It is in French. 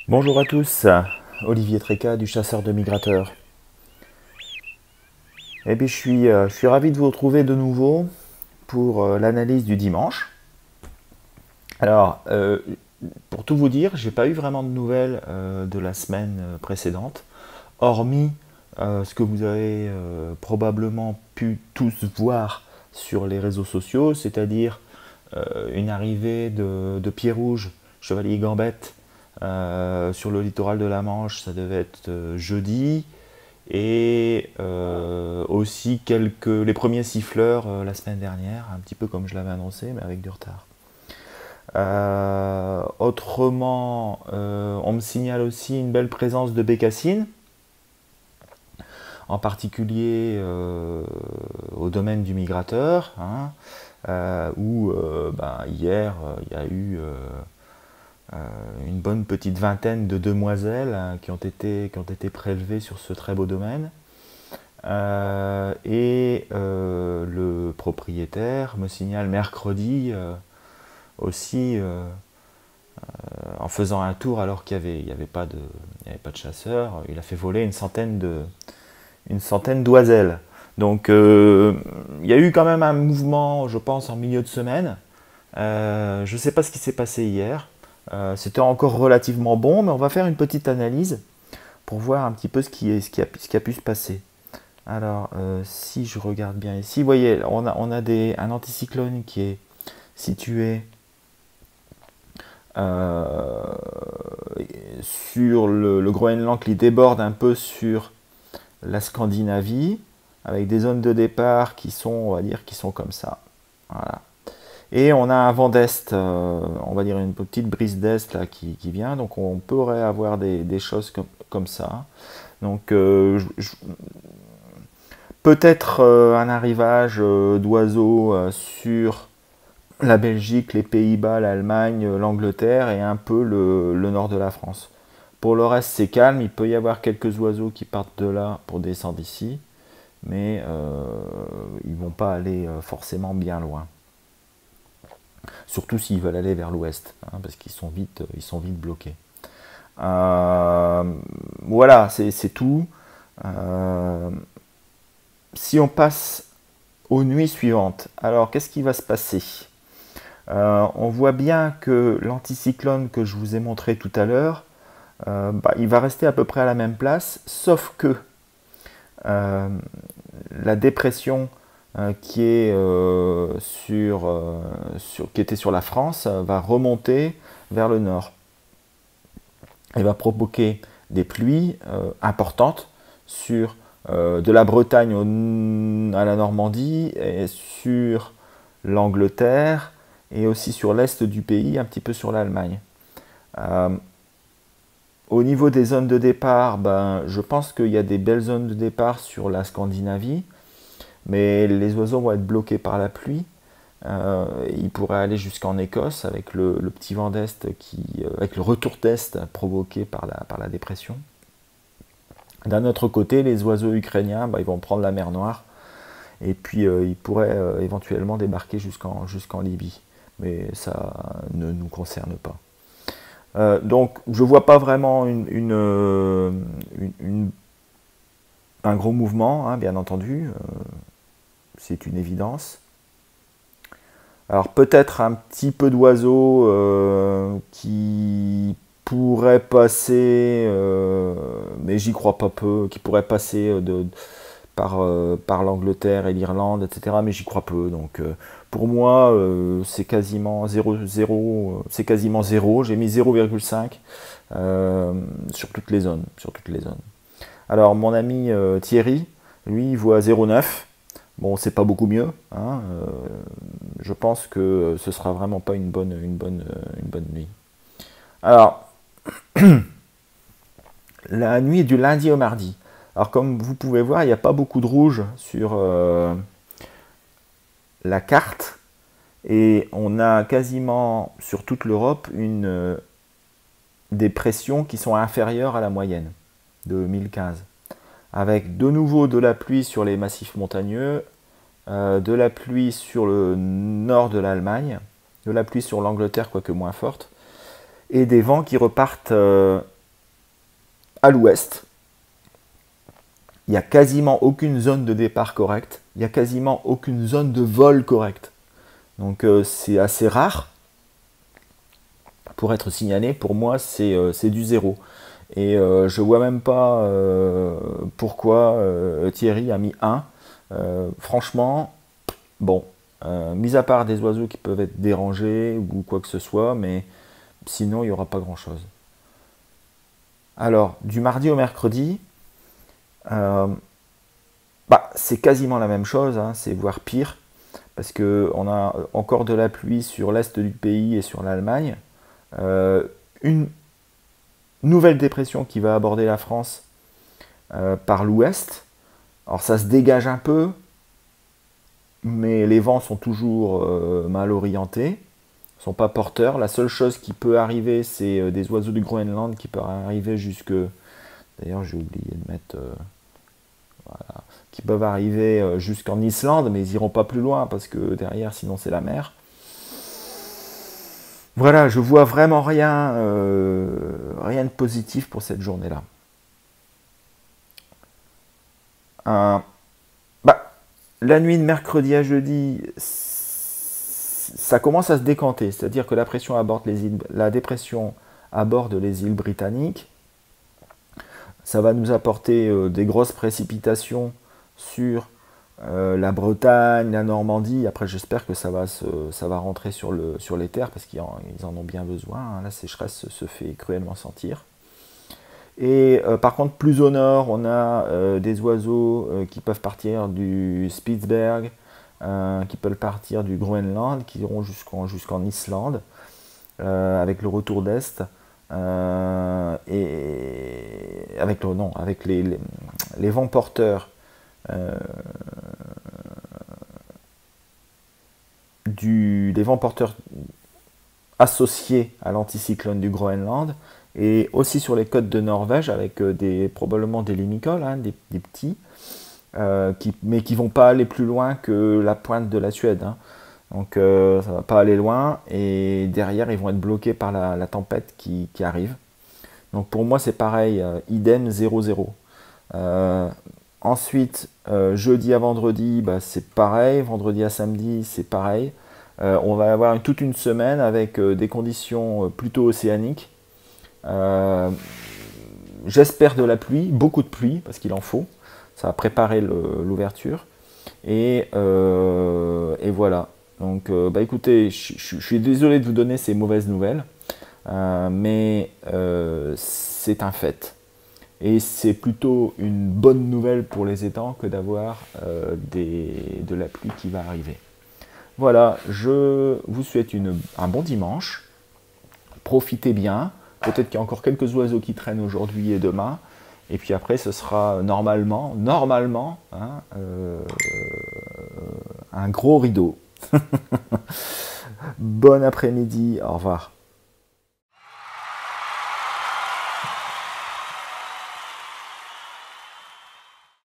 Bonjour à tous, Olivier Tréca du Chasseur de Migrateurs. Eh bien, je suis ravi de vous retrouver de nouveau pour l'analyse du dimanche. Alors, pour tout vous dire, j'ai pas eu vraiment de nouvelles de la semaine précédente, hormis ce que vous avez probablement pu tous voir sur les réseaux sociaux, c'est-à-dire une arrivée de pieds rouges, chevalier Gambette, sur le littoral de la Manche. Ça devait être jeudi, et aussi les premiers siffleurs la semaine dernière, un petit peu comme je l'avais annoncé, mais avec du retard. Autrement, on me signale aussi une belle présence de bécassines, en particulier au domaine du Migrateur, hein, où hier il y a eu une bonne petite vingtaine de demoiselles qui ont été prélevées sur ce très beau domaine. Le propriétaire me signale mercredi aussi, en faisant un tour alors qu'il n'y avait pas de chasseurs, il a fait voler une centaine d'oiselles. Donc il y a eu quand même un mouvement, je pense, en milieu de semaine. Je ne sais pas ce qui s'est passé hier. C'était encore relativement bon, mais on va faire une petite analyse pour voir un petit peu ce qui a pu se passer. Alors, si je regarde bien ici, vous voyez, on a un anticyclone qui est situé sur le Groenland, qui déborde un peu sur la Scandinavie, avec des zones de départ qui sont, on va dire, qui sont comme ça. Voilà. Et on a un vent d'est, on va dire une petite brise d'est là qui vient, donc on pourrait avoir des choses comme ça. Donc peut-être un arrivage d'oiseaux sur la Belgique, les Pays-Bas, l'Allemagne, l'Angleterre et un peu le nord de la France. Pour le reste, c'est calme, il peut y avoir quelques oiseaux qui partent de là pour descendre ici, mais ils ne vont pas aller forcément bien loin. Surtout s'ils veulent aller vers l'ouest, hein, parce qu'ils sont vite bloqués. Voilà, c'est tout. Si on passe aux nuits suivantes, alors qu'est-ce qui va se passer? On voit bien que l'anticyclone que je vous ai montré tout à l'heure, il va rester à peu près à la même place, sauf que la dépression qui était sur la France va remonter vers le nord et va provoquer des pluies importantes sur de la Bretagne à la Normandie, et sur l'Angleterre, et aussi sur l'est du pays, un petit peu sur l'Allemagne. Au niveau des zones de départ, je pense qu'il y a des belles zones de départ sur la Scandinavie, mais les oiseaux vont être bloqués par la pluie. Ils pourraient aller jusqu'en Écosse avec le petit vent d'est, avec le retour d'est provoqué par la dépression. D'un autre côté, les oiseaux ukrainiens, ils vont prendre la mer Noire, et puis ils pourraient éventuellement débarquer jusqu'en Libye. Mais ça ne nous concerne pas. Donc je ne vois pas vraiment un gros mouvement, hein, bien entendu. C'est une évidence. Alors peut-être un petit peu d'oiseaux qui pourraient passer, mais j'y crois pas peu, qui pourraient passer par l'Angleterre et l'Irlande, etc. Mais j'y crois peu. Donc pour moi, c'est quasiment 0,0. C'est quasiment 0. J'ai mis 0,5 sur toutes les zones. Alors mon ami Thierry, lui, il voit 0,9. Bon, c'est pas beaucoup mieux, hein, je pense que ce sera vraiment pas une bonne nuit. Alors, la nuit du lundi au mardi. Alors, comme vous pouvez voir, il n'y a pas beaucoup de rouge sur la carte, et on a quasiment sur toute l'Europe des pressions qui sont inférieures à la moyenne de 1015. Avec de nouveau de la pluie sur les massifs montagneux, de la pluie sur le nord de l'Allemagne, de la pluie sur l'Angleterre, quoique moins forte, et des vents qui repartent à l'ouest. Il n'y a quasiment aucune zone de départ correcte. Il n'y a quasiment aucune zone de vol correcte. Donc c'est assez rare pour être signalé. Pour moi, c'est du zéro. Et je vois même pas pourquoi Thierry a mis 1. Franchement, bon, mis à part des oiseaux qui peuvent être dérangés ou quoi que ce soit, mais sinon il n'y aura pas grand-chose. Alors, du mardi au mercredi, c'est quasiment la même chose, hein, c'est voire pire, parce qu'on a encore de la pluie sur l'est du pays et sur l'Allemagne. Une nouvelle dépression qui va aborder la France par l'ouest. Alors ça se dégage un peu, mais les vents sont toujours mal orientés, ne sont pas porteurs. La seule chose qui peut arriver, c'est des oiseaux du Groenland qui peuvent arriver jusque... D'ailleurs, j'ai oublié de mettre... voilà, qui peuvent arriver jusqu'en Islande, mais ils n'iront pas plus loin, parce que derrière, sinon c'est la mer. Voilà, je vois vraiment rien, rien de positif pour cette journée-là. La nuit de mercredi à jeudi, ça commence à se décanter, c'est-à-dire que la pression aborde les îles, la dépression aborde les îles britanniques. Ça va nous apporter des grosses précipitations sur la Bretagne, la Normandie. Après, j'espère que ça va rentrer sur les terres parce qu'ils en ont bien besoin, hein. La sécheresse se fait cruellement sentir. Et par contre, plus au nord, on a des oiseaux qui peuvent partir du Spitzberg, qui peuvent partir du Groenland, qui iront jusqu'en Islande, avec le retour d'Est, et avec les vents porteurs les vents porteurs associés à l'anticyclone du Groenland, et aussi sur les côtes de Norvège avec probablement des limicoles, hein, des petits, mais qui ne vont pas aller plus loin que la pointe de la Suède, hein. Donc ça ne va pas aller loin, et derrière ils vont être bloqués par la tempête qui arrive. Donc pour moi c'est pareil, idem 0-0. Ensuite, jeudi à vendredi, c'est pareil, vendredi à samedi c'est pareil. On va avoir toute une semaine avec des conditions plutôt océaniques. J'espère de la pluie, beaucoup de pluie, parce qu'il en faut. Ça va préparer l'ouverture. Et voilà. Donc, écoutez, je suis désolé de vous donner ces mauvaises nouvelles, mais c'est un fait. Et c'est plutôt une bonne nouvelle pour les étangs que d'avoir de la pluie qui va arriver. Voilà, je vous souhaite un bon dimanche. Profitez bien. Peut-être qu'il y a encore quelques oiseaux qui traînent aujourd'hui et demain. Et puis après, ce sera normalement, hein, un gros rideau. Bon après-midi, au revoir.